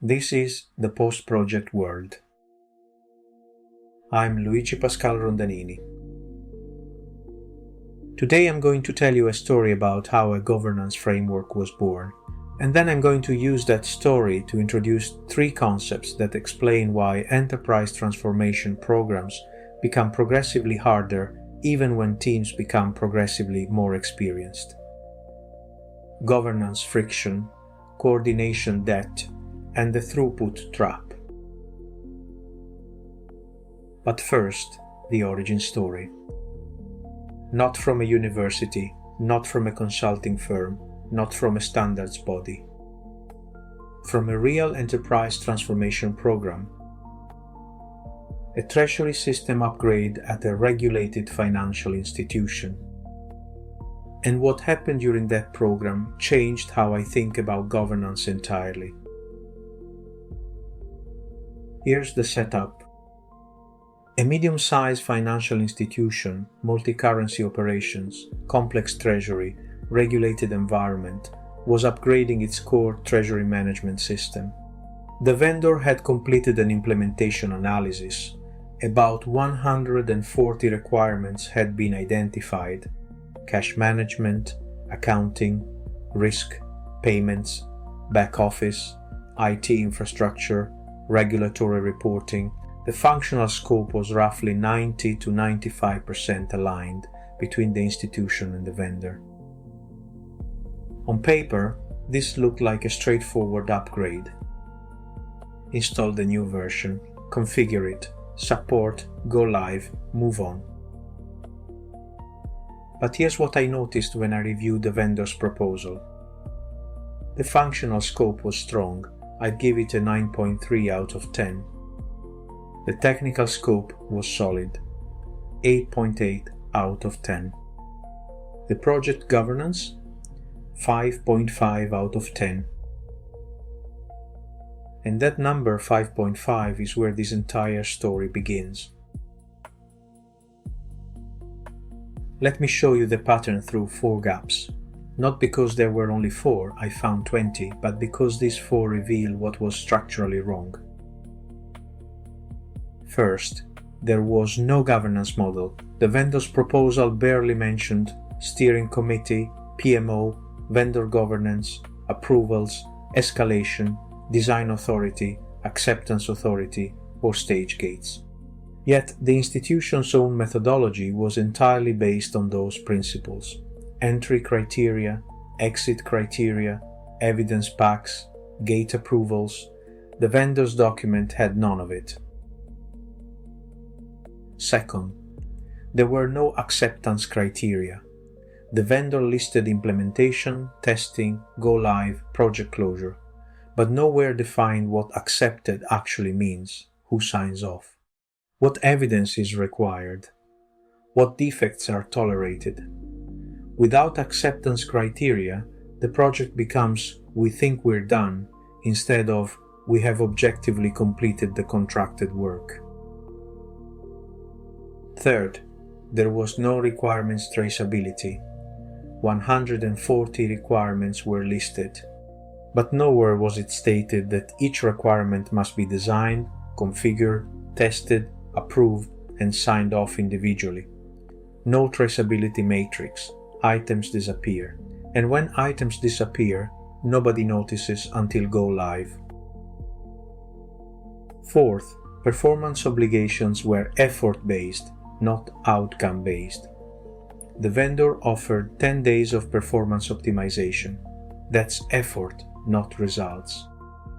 This is the post-project world. I'm Luigi Pascal Rondanini. Today I'm going to tell you a story about how a governance framework was born, and then I'm going to use that story to introduce 3 concepts that explain why enterprise transformation programs become progressively harder even when teams become progressively more experienced. Governance friction, coordination debt, and the throughput trap. But first, the origin story. Not from a university, not from a consulting firm, not from a standards body. From a real enterprise transformation program. A treasury system upgrade at a regulated financial institution. And what happened during that program changed how I think about governance entirely. Here's the setup. A medium-sized financial institution, multi-currency operations, complex treasury, regulated environment, was upgrading its core treasury management system. The vendor had completed an implementation analysis. About 140 requirements had been identified: cash management, accounting, risk, payments, back office, IT infrastructure, regulatory reporting. The functional scope was roughly 90 to 95% aligned between the institution and the vendor. On paper, this looked like a straightforward upgrade. Install the new version, configure it, support, go live, move on. But here's what I noticed when I reviewed the vendor's proposal. The functional scope was strong. I'd give it a 9.3 out of 10. The technical scope was solid. 8.8 out of 10. The project governance? 5.5 out of 10. And that number 5.5 is where this entire story begins. Let me show you the pattern through 4 gaps. Not because there were only 4, I found 20, but because these 4 reveal what was structurally wrong. First, there was no governance model. The vendor's proposal barely mentioned steering committee, PMO, vendor governance, approvals, escalation, design authority, acceptance authority, or stage gates. Yet the institution's own methodology was entirely based on those principles. Entry criteria, exit criteria, evidence packs, gate approvals. The vendor's document had none of it. Second, there were no acceptance criteria. The vendor listed implementation, testing, go live, project closure, but nowhere defined what accepted actually means, who signs off, what evidence is required, what defects are tolerated. Without acceptance criteria, the project becomes "we think we're done" instead of "we have objectively completed the contracted work." Third, there was no requirements traceability. 140 requirements were listed, but nowhere was it stated that each requirement must be designed, configured, tested, approved, and signed off individually. No traceability matrix. Items disappear, and when items disappear, nobody notices until go live. Fourth, performance obligations were effort-based, not outcome-based. The vendor offered 10 days of performance optimization. That's effort, not results.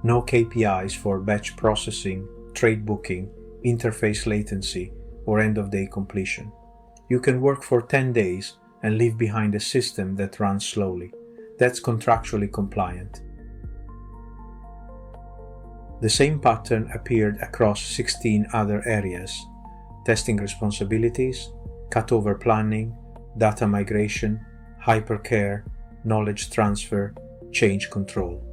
No KPIs for batch processing, trade booking, interface latency, or end-of-day completion. You can work for 10 days and leave behind a system that runs slowly. That's contractually compliant. The same pattern appeared across 16 other areas: testing responsibilities, cutover planning, data migration, hypercare, knowledge transfer, change control.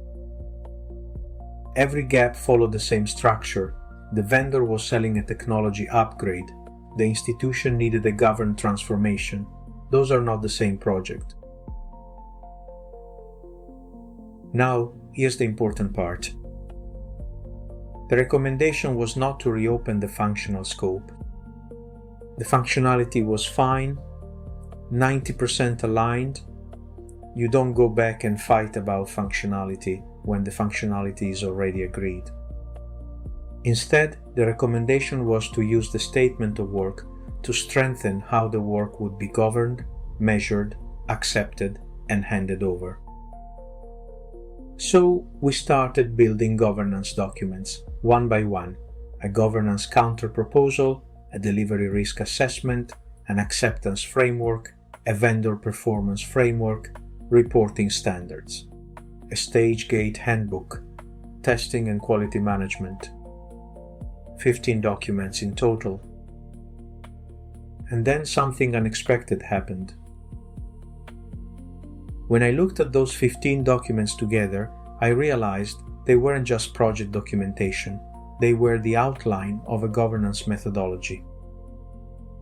Every gap followed the same structure. The vendor was selling a technology upgrade. The institution needed a governed transformation. Those are not the same project. Now, here's the important part. The recommendation was not to reopen the functional scope. The functionality was fine, 90% aligned. You don't go back and fight about functionality when the functionality is already agreed. Instead, the recommendation was to use the statement of work to strengthen how the work would be governed, measured, accepted, and handed over. So we started building governance documents, one by one, a governance counter-proposal, a delivery risk assessment, an acceptance framework, a vendor performance framework, reporting standards, a stage gate handbook, testing and quality management, 15 documents in total. And then something unexpected happened. When I looked at those 15 documents together, I realized they weren't just project documentation, they were the outline of a governance methodology.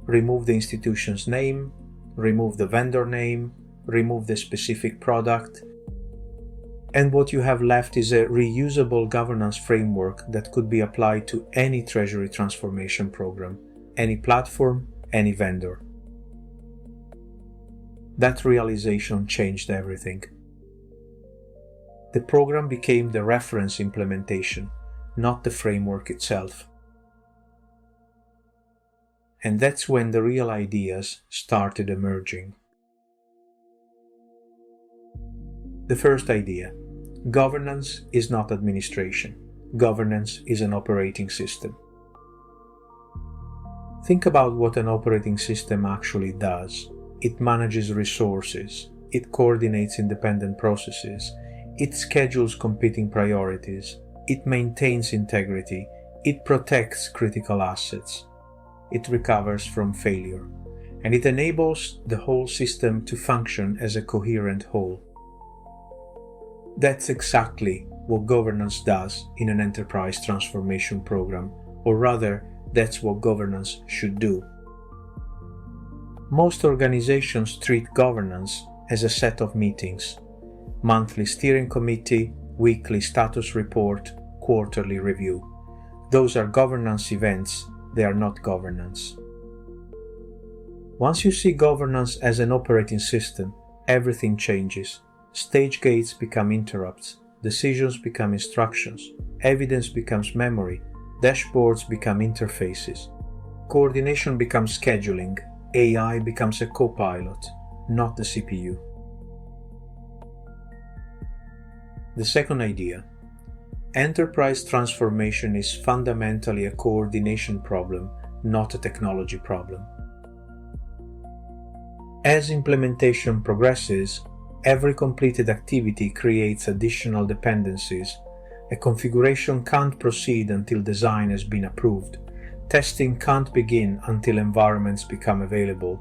Remove the institution's name, remove the vendor name, remove the specific product, and what you have left is a reusable governance framework that could be applied to any treasury transformation program, any platform, any vendor. That realization changed everything. The program became the reference implementation, not the framework itself. And that's when the real ideas started emerging. The first idea: governance is not administration. Governance is an operating system. Think about what an operating system actually does. It manages resources, it coordinates independent processes, it schedules competing priorities, it maintains integrity, it protects critical assets, it recovers from failure, and it enables the whole system to function as a coherent whole. That's exactly what governance does in an enterprise transformation program, or rather, that's what governance should do. Most organizations treat governance as a set of meetings: monthly steering committee, weekly status report, quarterly review. Those are governance events, they are not governance. Once you see governance as an operating system, everything changes. Stage gates become interrupts, decisions become instructions, evidence becomes memory, dashboards become interfaces, coordination becomes scheduling, AI becomes a co-pilot, not the CPU. The second idea: enterprise transformation is fundamentally a coordination problem, not a technology problem. As implementation progresses, every completed activity creates additional dependencies. A configuration can't proceed until design has been approved. Testing can't begin until environments become available.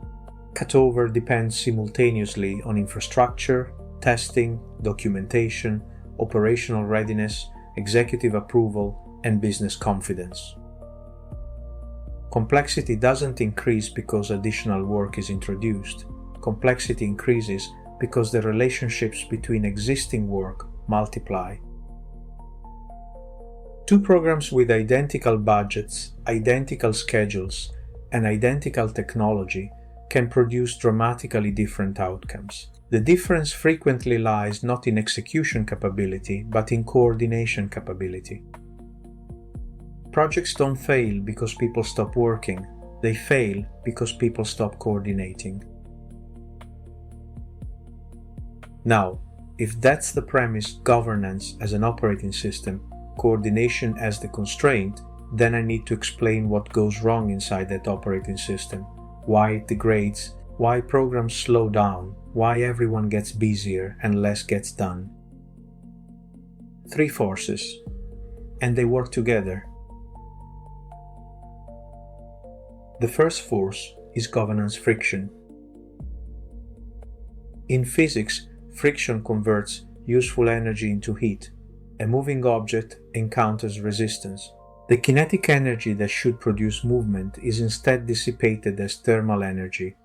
Cutover depends simultaneously on infrastructure, testing, documentation, operational readiness, executive approval, and business confidence. Complexity doesn't increase because additional work is introduced. Complexity increases because the relationships between existing work multiply. Two programs with identical budgets, identical schedules, and identical technology can produce dramatically different outcomes. The difference frequently lies not in execution capability, but in coordination capability. Projects don't fail because people stop working. They fail because people stop coordinating. Now, if that's the premise, governance as an operating system, coordination as the constraint, then I need to explain what goes wrong inside that operating system, why it degrades, why programs slow down, why everyone gets busier and less gets done. Three forces, and they work together. The first force is governance friction. In physics, friction converts useful energy into heat. A moving object encounters resistance. The kinetic energy that should produce movement is instead dissipated as thermal energy.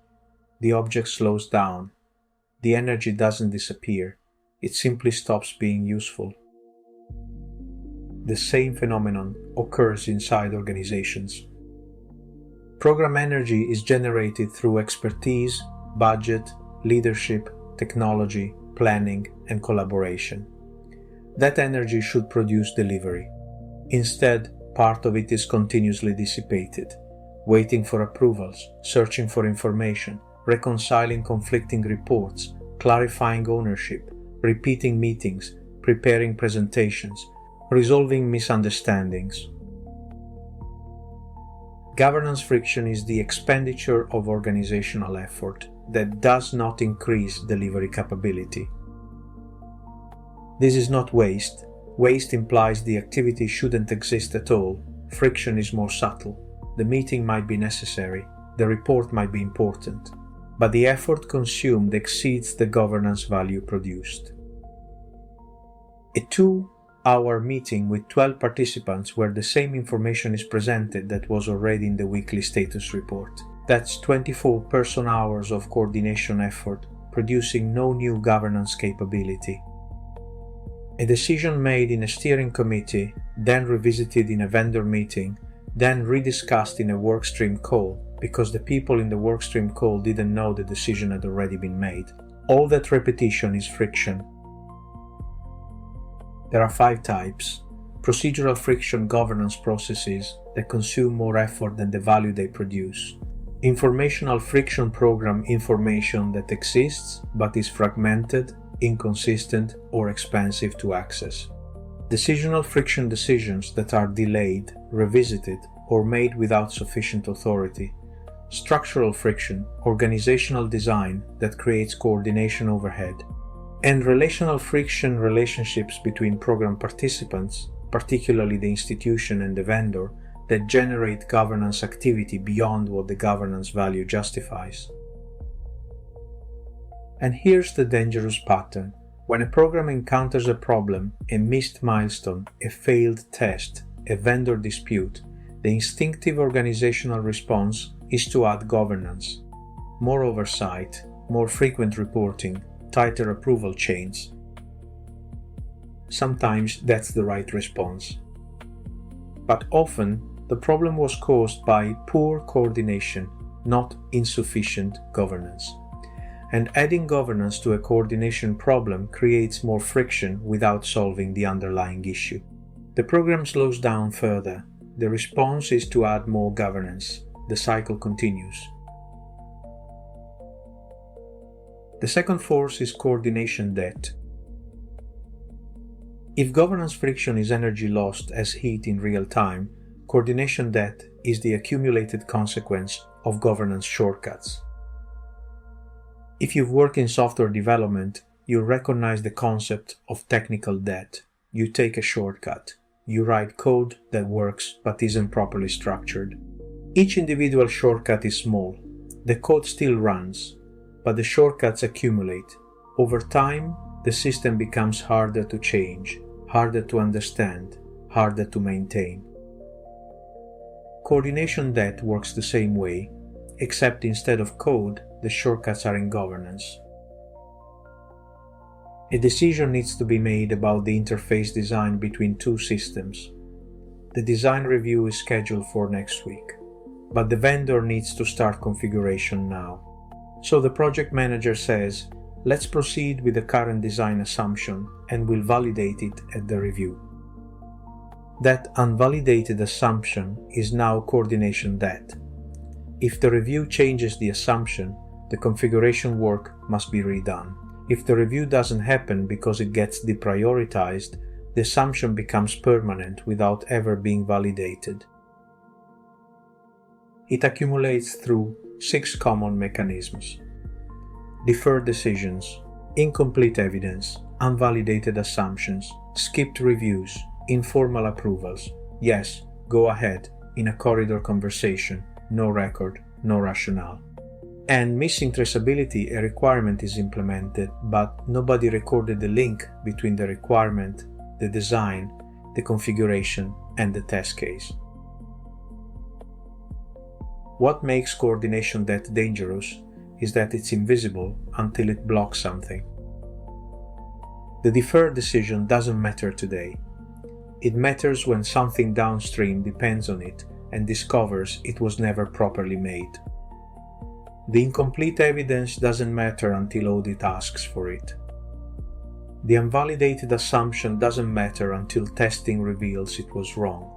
The object slows down. The energy doesn't disappear. It simply stops being useful. the same phenomenon occurs inside organizations. Program energy is generated through expertise, budget, leadership, technology, planning, and collaboration. That energy should produce delivery. Instead, part of it is continuously dissipated, waiting for approvals, searching for information, reconciling conflicting reports, clarifying ownership, repeating meetings, preparing presentations, resolving misunderstandings. Governance friction is the expenditure of organizational effort that does not increase delivery capability. This is not waste. Waste implies the activity shouldn't exist at all. Friction is more subtle. The meeting might be necessary, the report might be important, but the effort consumed exceeds the governance value produced. A 2-hour meeting with 12 participants where the same information is presented that was already in the weekly status report. That's 24 person-hours of coordination effort, producing no new governance capability. A decision made in a steering committee, then revisited in a vendor meeting, then rediscussed in a workstream call because the people in the workstream call didn't know the decision had already been made. All that repetition is friction. There are 5 types. Procedural friction governance processes that consume more effort than the value they produce. Informational friction program information that exists but is fragmented, inconsistent, or expensive to access. Decisional friction decisions that are delayed, revisited, or made without sufficient authority. Structural friction, organizational design that creates coordination overhead. And relational friction relationships between program participants, particularly the institution and the vendor, that generate governance activity beyond what the governance value justifies. And here's the dangerous pattern. When a program encounters a problem, a missed milestone, a failed test, a vendor dispute, the instinctive organizational response is to add governance. More oversight, more frequent reporting, tighter approval chains. Sometimes that's the right response. But often, the problem was caused by poor coordination, not insufficient governance. And adding governance to a coordination problem creates more friction without solving the underlying issue. The program slows down further. The response is to add more governance. The cycle continues. The second force is coordination debt. If governance friction is energy lost as heat in real time, coordination debt is the accumulated consequence of governance shortcuts. If you've worked in software development, you recognize the concept of technical debt. You take a shortcut. You write code that works but isn't properly structured. Each individual shortcut is small. The code still runs, but the shortcuts accumulate. Over time, the system becomes harder to change, harder to understand, harder to maintain. Coordination debt works the same way, except instead of code, the shortcuts are in governance. A decision needs to be made about the interface design between 2 systems. The design review is scheduled for next week, but the vendor needs to start configuration now. So the project manager says, let's proceed with the current design assumption and we'll validate it at the review. That unvalidated assumption is now coordination debt. If the review changes the assumption, the configuration work must be redone. If the review doesn't happen because it gets deprioritized, the assumption becomes permanent without ever being validated. It accumulates through 6 common mechanisms: deferred decisions, incomplete evidence, unvalidated assumptions, skipped reviews, informal approvals, yes, go ahead, in a corridor conversation, no record, no rationale. And missing traceability, a requirement is implemented, but nobody recorded the link between the requirement, the design, the configuration, and the test case. What makes coordination debt dangerous is that it's invisible until it blocks something. The deferred decision doesn't matter today. It matters when something downstream depends on it and discovers it was never properly made. The incomplete evidence doesn't matter until audit asks for it. The unvalidated assumption doesn't matter until testing reveals it was wrong.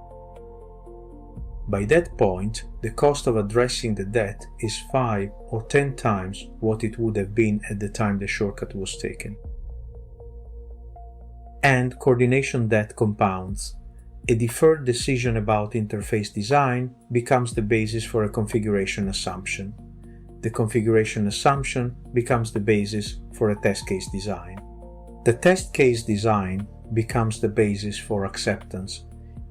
By that point, the cost of addressing the debt is 5 or 10 times what it would have been at the time the shortcut was taken. And coordination debt compounds. A deferred decision about interface design becomes the basis for a configuration assumption. The configuration assumption becomes the basis for a test case design. The test case design becomes the basis for acceptance.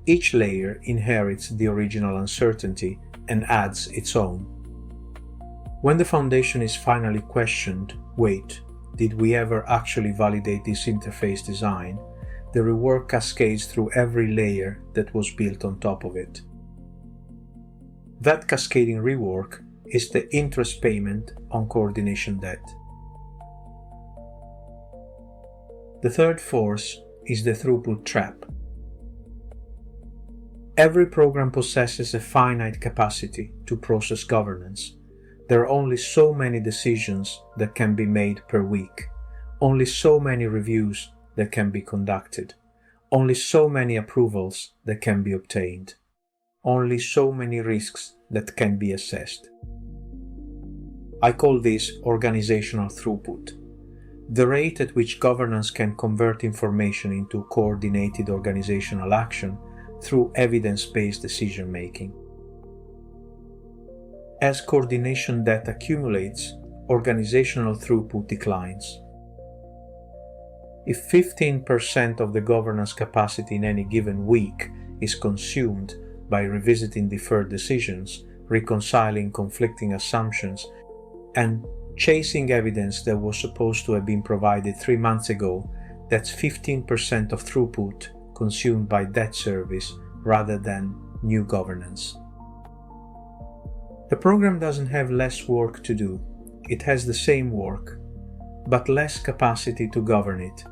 Each layer inherits the original uncertainty and adds its own. When the foundation is finally questioned, wait, did we ever actually validate this interface design? The rework cascades through every layer that was built on top of it. That cascading rework is the interest payment on coordination debt. The third force is the throughput trap. Every program possesses a finite capacity to process governance. There are only so many decisions that can be made per week, only so many reviews that can be conducted, only so many approvals that can be obtained, only so many risks that can be assessed. I call this organizational throughput, the rate at which governance can convert information into coordinated organizational action through evidence-based decision-making. As coordination debt accumulates, organizational throughput declines. If 15% of the governance capacity in any given week is consumed by revisiting deferred decisions, reconciling conflicting assumptions, and chasing evidence that was supposed to have been provided 3 months ago, that's 15% of throughput consumed by debt service rather than new governance. The program doesn't have less work to do. It has the same work, but less capacity to govern it.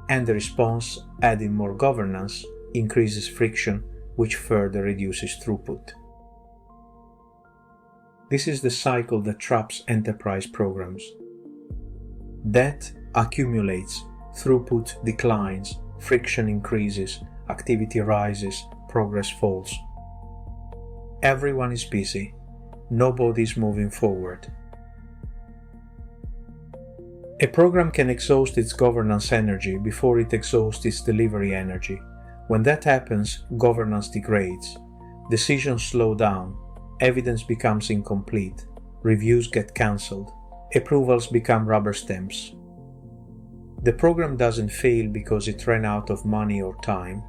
And the response, adding more governance, increases friction, which further reduces throughput. This is the cycle that traps enterprise programs. Debt accumulates, throughput declines, friction increases, activity rises, progress falls. Everyone is busy. Nobody is moving forward. A program can exhaust its governance energy before it exhausts its delivery energy. When that happens, governance degrades. Decisions slow down. Evidence becomes incomplete. Reviews get cancelled. Approvals become rubber stamps. The program doesn't fail because it ran out of money or time.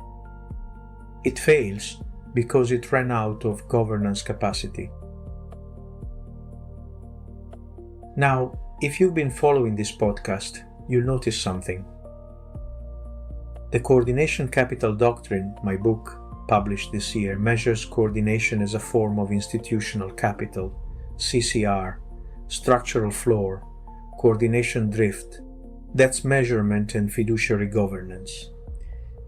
It fails because it ran out of governance capacity. Now, if you've been following this podcast, you'll notice something. The Coordination Capital Doctrine, my book, published this year, measures coordination as a form of institutional capital, CCR, structural floor, coordination drift. That's measurement and fiduciary governance.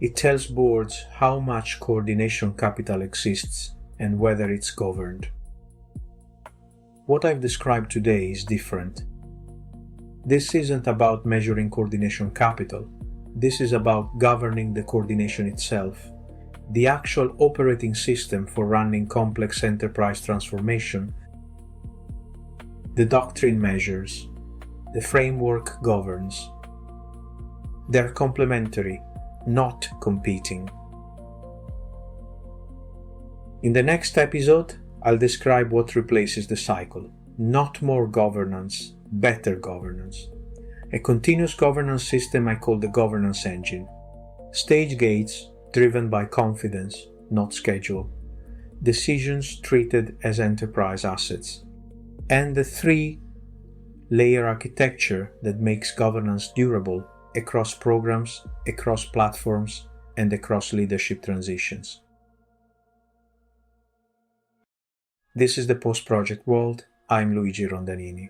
It tells boards how much coordination capital exists and whether it's governed. What I've described today is different. This isn't about measuring coordination capital. This is about governing the coordination itself, the actual operating system for running complex enterprise transformation. The doctrine measures, the framework governs. They're complementary, not competing. In the next episode, I'll describe what replaces the cycle. Not more governance, better governance. A continuous governance system I call the governance engine. Stage gates driven by confidence, not schedule. Decisions treated as enterprise assets. And the 3-layer architecture that makes governance durable across programs, across platforms, and across leadership transitions. This is the Post-Project World. I'm Luigi Rondanini.